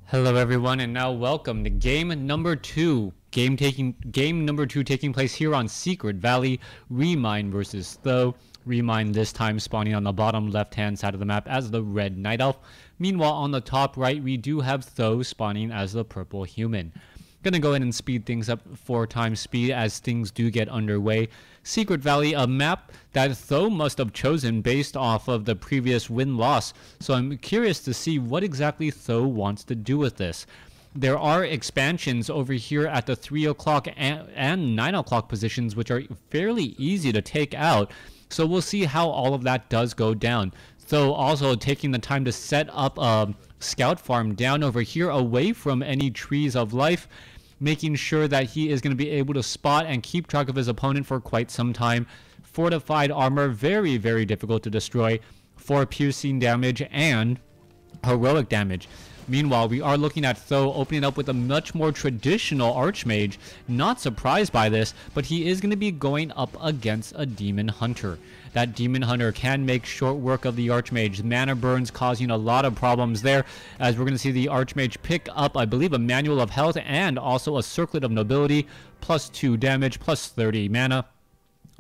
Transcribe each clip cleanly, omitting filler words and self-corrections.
Hello everyone, and now welcome to game number 2. Game number 2 taking place here on Secret Valley. ReMinD versus Tho. ReMinD this time spawning on the bottom left hand side of the map as the red night elf. Meanwhile on the top right we do have Tho spawning as the purple human. Gonna go ahead and speed things up 4 times speed as things do get underway. Secret Valley, a map that Tho must have chosen based off of the previous win-loss. So I'm curious to see what exactly Tho wants to do with this. There are expansions over here at the 3 o'clock and 9 o'clock positions, which are fairly easy to take out. So we'll see how all of that does go down. Tho also taking the time to set up a scout farm down over here away from any trees of life, making sure that he is going to be able to spot and keep track of his opponent for quite some time. Fortified armor, very, very difficult to destroy for piercing damage and heroic damage. Meanwhile, we are looking at Tho opening up with a much more traditional Archmage. Not surprised by this, but he is going to be going up against a Demon Hunter. That Demon Hunter can make short work of the Archmage. Mana burns causing a lot of problems there, as we're going to see the Archmage pick up, I believe, a Manual of Health and also a Circlet of Nobility, plus 2 damage, plus 30 mana,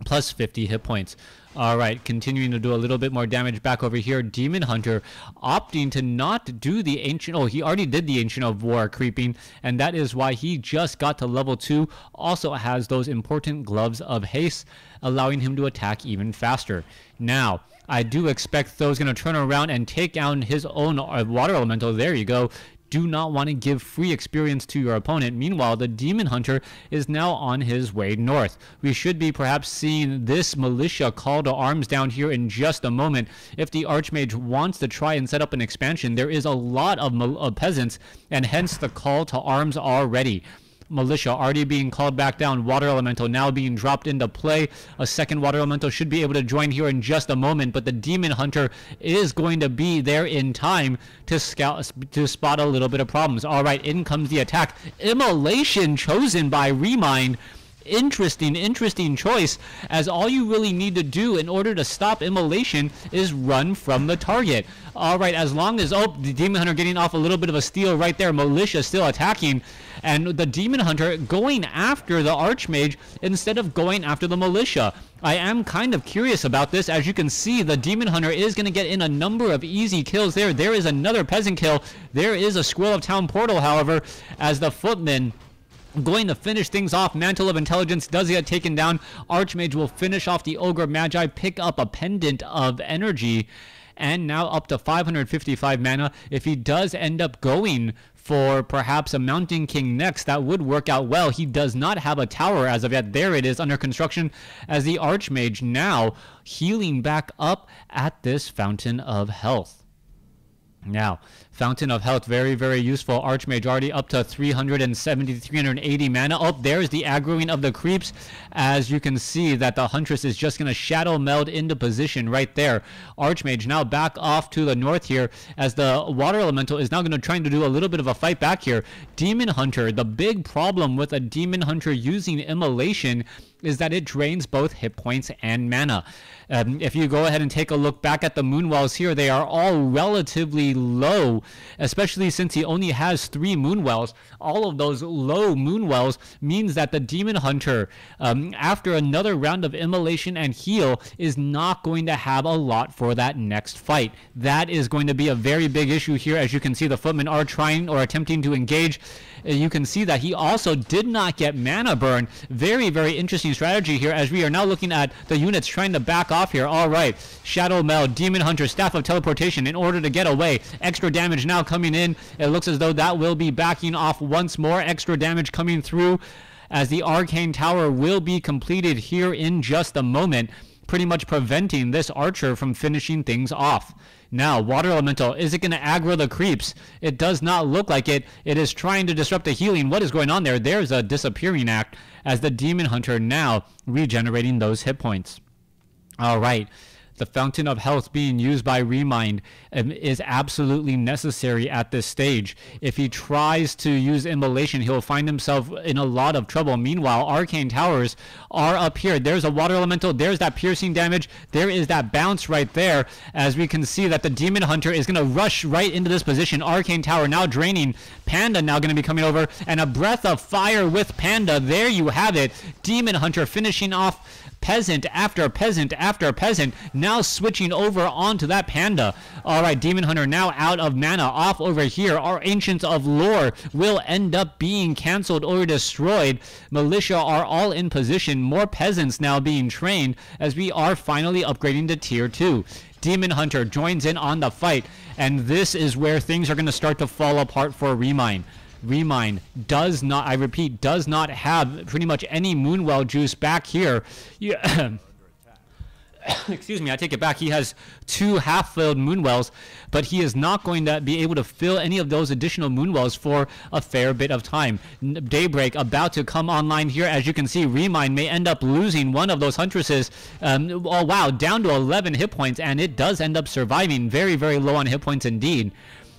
plus 50 hit points. Alright, continuing to do a little bit more damage back over here. Demon Hunter opting to not do the Ancient... Oh, he already did the Ancient of War creeping, and that is why he just got to level 2. Also has those important Gloves of Haste, allowing him to attack even faster. Now, I do expect Tho's going to turn around and take down his own Water Elemental. There you go. Do not want to give free experience to your opponent. Meanwhile, the Demon Hunter is now on his way north. We should be perhaps seeing this militia call to arms down here in just a moment. If the Archmage wants to try and set up an expansion, there is a lot of peasants, and hence the call to arms already. Militia already being called back down. Water Elemental now being dropped into play. A second Water Elemental should be able to join here in just a moment, but the Demon Hunter is going to be there in time to spot a little bit of problems. Alright, in comes the attack. Immolation chosen by ReMinD. Interesting choice, as all you really need to do in order to stop immolation is run from the target. Alright, as long as, oh, the Demon Hunter getting off a little bit of a steal right there. Militia still attacking, and the Demon Hunter going after the Archmage instead of going after the Militia. I am kind of curious about this. As you can see, the Demon Hunter is going to get in a number of easy kills there. There is another peasant kill. There is a Squirrel of Town portal, however, as the Footman going to finish things off. Mantle of Intelligence does get taken down. Archmage will finish off the Ogre Magi, pick up a Pendant of Energy, and now up to 555 mana. If he does end up going for perhaps a Mountain King next, that would work out well. He does not have a tower as of yet. There it is under construction, as the Archmage now healing back up at this Fountain of Health. Now, Fountain of Health, very, very useful. Archmage already up to 370, 380 mana. Oh, there's the aggroing of the creeps. As you can see that the Huntress is just going to shadow meld into position right there. Archmage now back off to the north here, as the Water Elemental is now going to try to do a little bit of a fight back here. Demon Hunter, the big problem with a Demon Hunter using Immolation is that it drains both hit points and mana. If you go ahead and take a look back at the Moonwells here, they are all relatively low, especially since he only has 3 Moonwells. All of those low Moonwells means that the Demon Hunter, after another round of Immolation and heal, is not going to have a lot for that next fight. That is going to be a very big issue here. As you can see, the Footmen are trying or attempting to engage. You can see that he also did not get mana burn. Very, very interesting strategy here, as we are now looking at the units trying to back off here. All right, Shadow Meld, Demon Hunter, Staff of Teleportation in order to get away. Extra damage now coming in. It looks as though that will be backing off once more. Extra damage coming through, as the Arcane Tower will be completed here in just a moment, pretty much preventing this Archer from finishing things off. Now, Water Elemental, is it going to aggro the creeps? It does not look like it. It is trying to disrupt the healing. What is going on there? There's a Disappearing Act, as the Demon Hunter now regenerating those hit points. All right. The Fountain of Health being used by ReMinD is absolutely necessary at this stage. If he tries to use Immolation, he'll find himself in a lot of trouble. Meanwhile, Arcane Towers are up here. There's a Water Elemental. There's that piercing damage. There is that bounce right there, as we can see that the Demon Hunter is going to rush right into this position. Arcane Tower now draining. Panda now going to be coming over, and a Breath of Fire with Panda. There you have it. Demon Hunter finishing off peasant after peasant after peasant, now switching over onto that Panda. All right, Demon Hunter now out of mana. Off over here, our Ancients of Lore will end up being canceled or destroyed. Militia are all in position. More peasants now being trained as we are finally upgrading to tier 2. Demon Hunter joins in on the fight, and this is where things are going to start to fall apart for ReMinD. ReMinD does not, I repeat, does not have pretty much any Moonwell juice back here. Yeah. Excuse me, I take it back. He has 2 half-filled Moonwells, but he is not going to be able to fill any of those additional Moonwells for a fair bit of time. Daybreak about to come online here. As you can see, ReMinD may end up losing one of those Huntresses. Oh, wow, down to 11 hit points, and it does end up surviving. Very, very low on hit points indeed.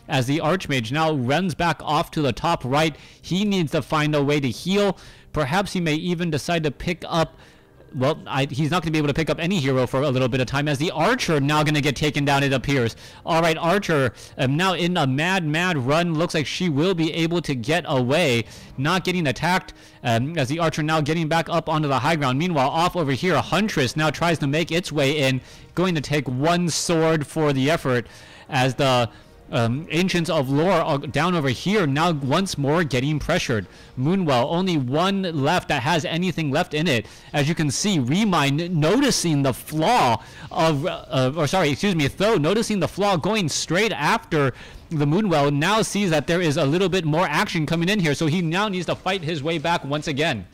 As the Archmage now runs back off to the top right, he needs to find a way to heal. Perhaps he may even decide to pick up, well, he's not going to be able to pick up any hero for a little bit of time, as the Archer now going to get taken down, it appears. All right, Archer now in a mad run. Looks like she will be able to get away, not getting attacked, as the Archer now getting back up onto the high ground. Meanwhile, off over here, Huntress now tries to make its way in, going to take 1 sword for the effort, as the Ancients of Lore are down over here, now once more getting pressured. Moonwell, only 1 left that has anything left in it. As you can see, ReMinD noticing the flaw of, Tho noticing the flaw, going straight after the Moonwell, now sees that there is a little bit more action coming in here, so he now needs to fight his way back once again.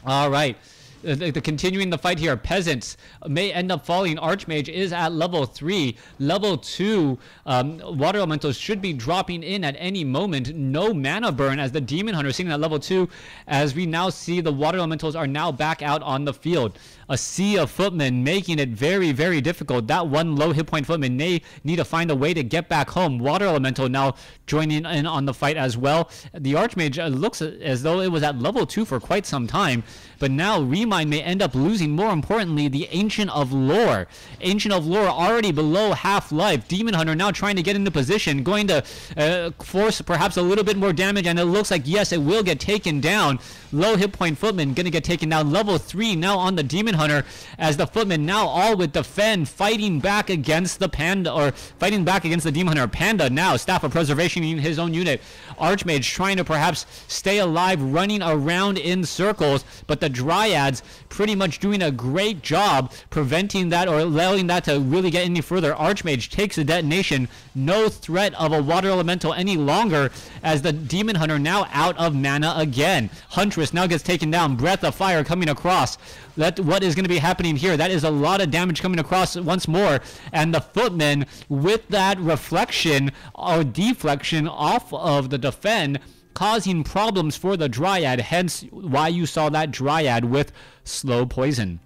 All right. Continuing the fight here, Peasants may end up falling. Archmage is at level 3. Level 2 Water Elementals should be dropping in at any moment. No mana burn as the Demon Hunter sitting at level 2, as we now see the Water Elementals are now back out on the field. A sea of footmen making it very, very difficult. That 1 low hit point footman may need to find a way to get back home. Water Elemental now joining in on the fight as well. The Archmage looks as though it was at level 2 for quite some time, but now ReMinD may end up losing, more importantly, the Ancient of Lore. Ancient of Lore already below half-life. Demon Hunter now trying to get into position, going to force perhaps a little bit more damage, and it looks like, yes, it will get taken down. Low hit point footman going to get taken down. Level 3 now on the Demon Hunter, as the footman now all with defend, fighting back against the Panda, or fighting back against the Demon Hunter. Panda now, Staff of Preservation in his own unit. Archmage trying to perhaps stay alive, running around in circles, but the Dryads pretty much doing a great job preventing that or allowing that to really get any further. Archmage takes a detonation. No threat of a Water Elemental any longer, as the Demon Hunter now out of mana again. Huntress now gets taken down. Breath of Fire coming across. What is going to be happening here? That is a lot of damage coming across once more, and the footman with that reflection or deflection off of the defend, causing problems for the Dryad, hence why you saw that Dryad with slow poison.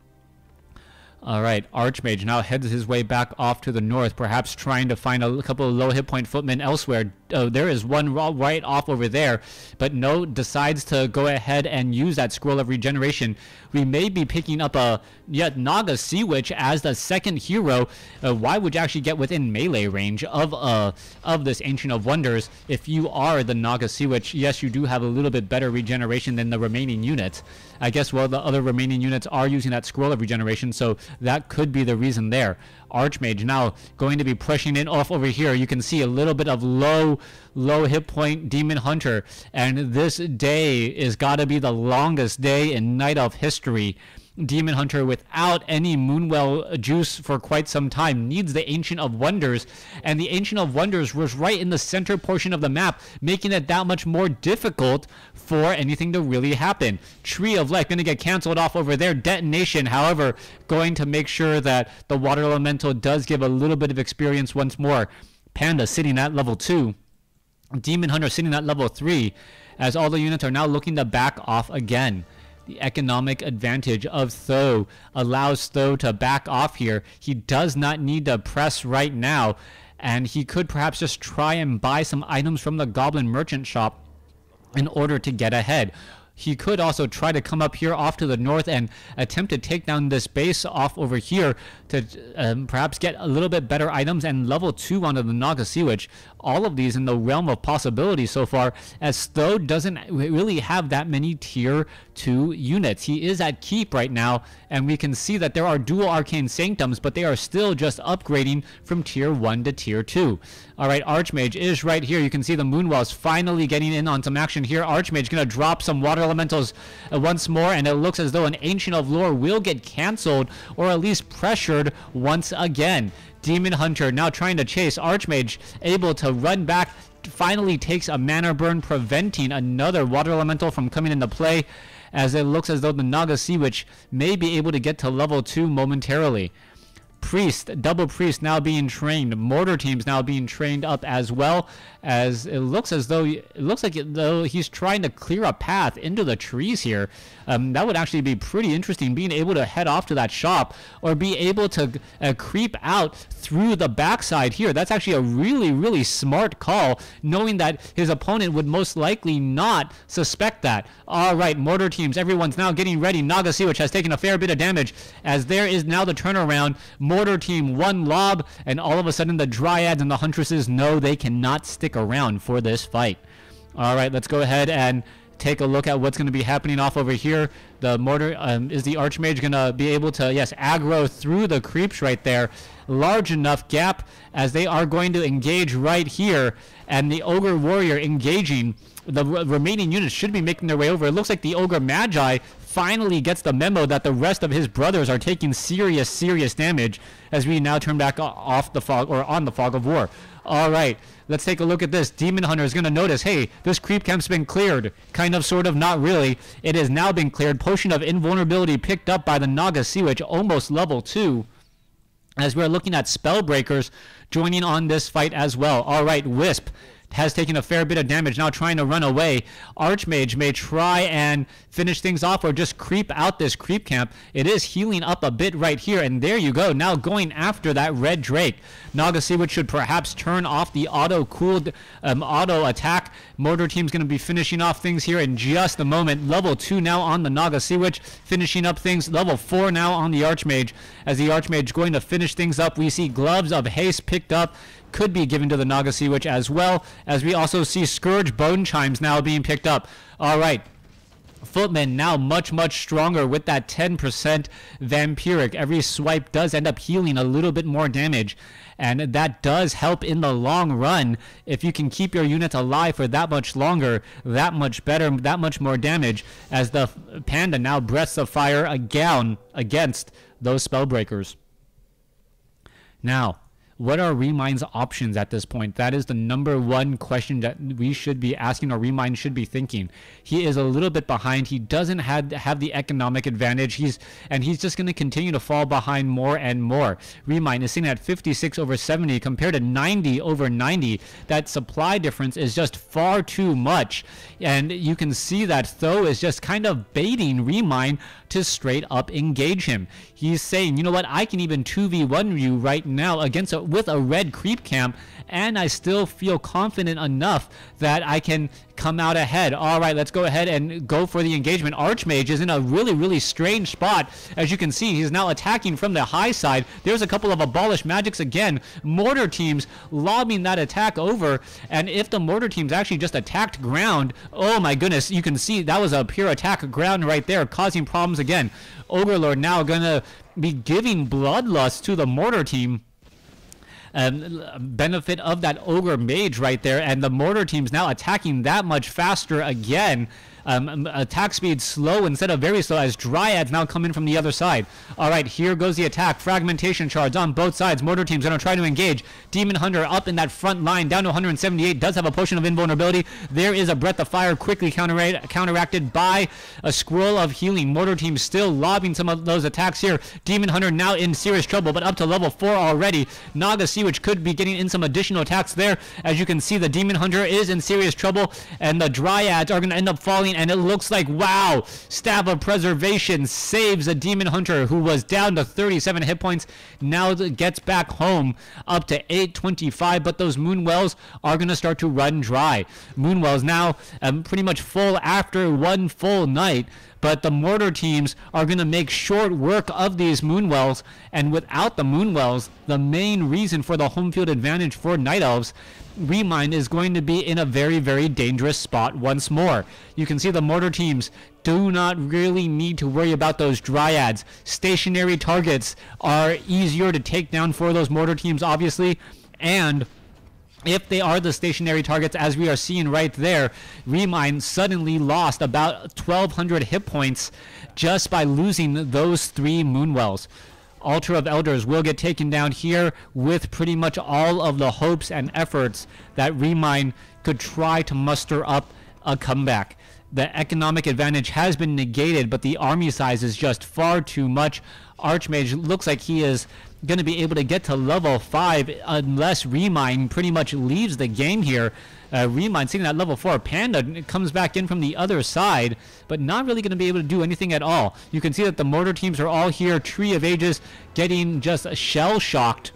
Alright, Archmage now heads his way back off to the north, perhaps trying to find a couple of low hit point footmen elsewhere. There is one right off over there, but no, decides to go ahead and use that Scroll of Regeneration. We may be picking up a Naga Sea Witch as the second hero. Why would you actually get within melee range of this Ancient of Wonders if you are the Naga Sea Witch? Yes, you do have a little bit better regeneration than the remaining units. I guess, well, the other remaining units are using that Scroll of Regeneration, so that could be the reason there. Archmage now going to be pushing in off over here. You can see a little bit of low hit point Demon Hunter, and this day is got to be the longest day in Night of history. Demon Hunter without any Moonwell juice for quite some time needs the Ancient of Wonders, and the Ancient of Wonders was right in the center portion of the map, making it that much more difficult for anything to really happen. Tree of Life going to get canceled off over there. Detonation, however, going to make sure that the Water Elemental does give a little bit of experience once more. Panda sitting at level 2. Demon Hunter sitting at level 3, as all the units are now looking to back off again. The economic advantage of Tho allows Tho to back off here. He does not need to press right now, and he could perhaps just try and buy some items from the Goblin Merchant Shop in order to get ahead. He could also try to come up here off to the north and attempt to take down this base off over here to perhaps get a little bit better items and level 2 onto the Naga Sea Witch. All of these in the realm of possibility so far, as Tho doesn't really have that many tier 2 units. He is at keep right now, and we can see that there are dual arcane sanctums, but they are still just upgrading from tier 1 to tier 2. Alright, Archmage is right here. You can see the Moonwells finally getting in on some action here. Archmage gonna drop some water elementals once more, and it looks as though an Ancient of Lore will get cancelled, or at least pressured once again. Demon Hunter now trying to chase. Archmage able to run back, finally takes a mana burn, preventing another water elemental from coming into play, as it looks as though the Naga Sea Witch may be able to get to level 2 momentarily. Priest, double priest now being trained. Mortar teams now being trained up as well, as it looks like though he's trying to clear a path into the trees here. That would actually be pretty interesting, being able to head off to that shop or be able to creep out through the backside here. That's actually a really smart call, knowing that his opponent would most likely not suspect that. All right, mortar teams, everyone's now getting ready. Naga Sea Witch has taken a fair bit of damage, as there is now the turnaround. Mortar team 1 lob, and all of a sudden the Dryads and the Huntresses know they cannot stick around for this fight. All right, let's go ahead and take a look at what's going to be happening off over here. The mortar is the Archmage going to be able to, yes, aggro through the creeps right there. Large enough gap, as they are going to engage right here, and the Ogre Warrior engaging. The remaining units should be making their way over. It looks like the Ogre Magi finally gets the memo that the rest of his brothers are taking serious damage, as we now turn back off the fog, or on the Fog of War. All right, let's take a look at this. Demon Hunter is going to notice, hey, this creep camp's been cleared. Kind of, sort of, not really. It has now been cleared. Potion of Invulnerability picked up by the Naga Sea Witch, almost level 2. As we're looking at Spellbreakers joining on this fight as well. All right, Wisp has taken a fair bit of damage, now trying to run away. Archmage may try and finish things off or just creep out this creep camp. It is healing up a bit right here, and there you go, now going after that red Drake. Naga Sea Witch should perhaps turn off the auto-cooled auto attack. Mortar team's going to be finishing off things here in just a moment. Level 2 now on the Naga Sea Witch, finishing up things. Level 4 now on the Archmage, as the Archmage going to finish things up. We see Gloves of Haste picked up, could be given to the Naga Sea Witch, as well as we also see Scourge Bone Chimes now being picked up. All right, Footman now much stronger with that 10% Vampiric. Every swipe does end up healing a little bit more damage, and that does help in the long run. If you can keep your units alive for that much longer, that much better, that much more damage, as the Panda now breaths of fire again against those Spellbreakers. Now, what are ReMind's options at this point? That is the #1 question that we should be asking, or ReMind should be thinking. He is a little bit behind. He doesn't have the economic advantage. He's just going to continue to fall behind more and more. ReMind is sitting at 56 over 70 compared to 90 over 90. That supply difference is just far too much. And you can see that Tho is just kind of baiting ReMind to straight up engage him. He's saying, you know what, I can even 2v1 you right now against with a red creep camp, and I still feel confident enough that I can come out ahead. All right, let's go ahead and go for the engagement. Archmage is in a really strange spot. As you can see, he's now attacking from the high side. There's a couple of abolished magics again. Mortar teams lobbing that attack over, and if the mortar teams actually just attacked ground, oh my goodness, you can see that was a pure attack ground right there, causing problems again. Ogre Lord now gonna be giving bloodlust to the mortar team. Benefit of that Ogre Mage right there, and the mortar team's now attacking that much faster again. Attack speed slow instead of very slow, as Dryads now come in from the other side. All right, here goes the attack. Fragmentation shards on both sides. Mortar team's going to try to engage. Demon Hunter up in that front line, down to 178, does have a potion of invulnerability. There is a Breath of Fire, quickly counteracted by a Scroll of Healing. Mortar team still lobbing some of those attacks here. Demon Hunter now in serious trouble, but up to level 4 already. Naga Sea Witch could be getting in some additional attacks there. As you can see, the Demon Hunter is in serious trouble, and the Dryads are going to end up falling point, and it looks like, wow, Stab of Preservation saves a Demon Hunter who was down to 37 hit points. Now gets back home up to 825, but those Moonwells are going to start to run dry. Moonwells now pretty much full after one full night, but the mortar teams are going to make short work of these Moonwells, and without the Moonwells, the main reason for the home field advantage for Night Elves, ReMinD is going to be in a very, very dangerous spot once more. You can see the mortar teams do not really need to worry about those Dryads. Stationary targets are easier to take down for those mortar teams, obviously, and if they are the stationary targets, as we are seeing right there, ReMinD suddenly lost about 1,200 hit points just by losing those 3 Moonwells. Altar of Elders will get taken down here with pretty much all of the hopes and efforts that ReMinD could try to muster up a comeback. The economic advantage has been negated, but the army size is just far too much. Archmage looks like he is going to be able to get to level 5 unless ReMinD pretty much leaves the game here. ReMinD seeing that level 4 Panda comes back in from the other side, but not really going to be able to do anything at all. You can see that the mortar teams are all here. Tree of Ages getting just shell-shocked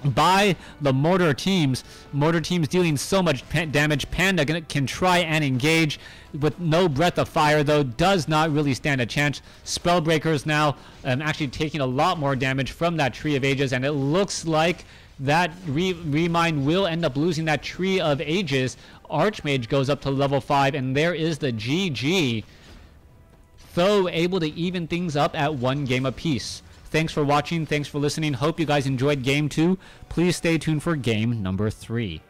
by the mortar teams. Mortar teams dealing so much damage. Panda can try and engage with no breath of fire, though does not really stand a chance. Spellbreakers now actually taking a lot more damage from that Tree of Ages, and it looks like that ReMinD will end up losing that Tree of Ages. Archmage goes up to level 5, and there is the GG. Though able to even things up at 1 game apiece. Thanks for watching. Thanks for listening. Hope you guys enjoyed game 2. Please stay tuned for game number 3.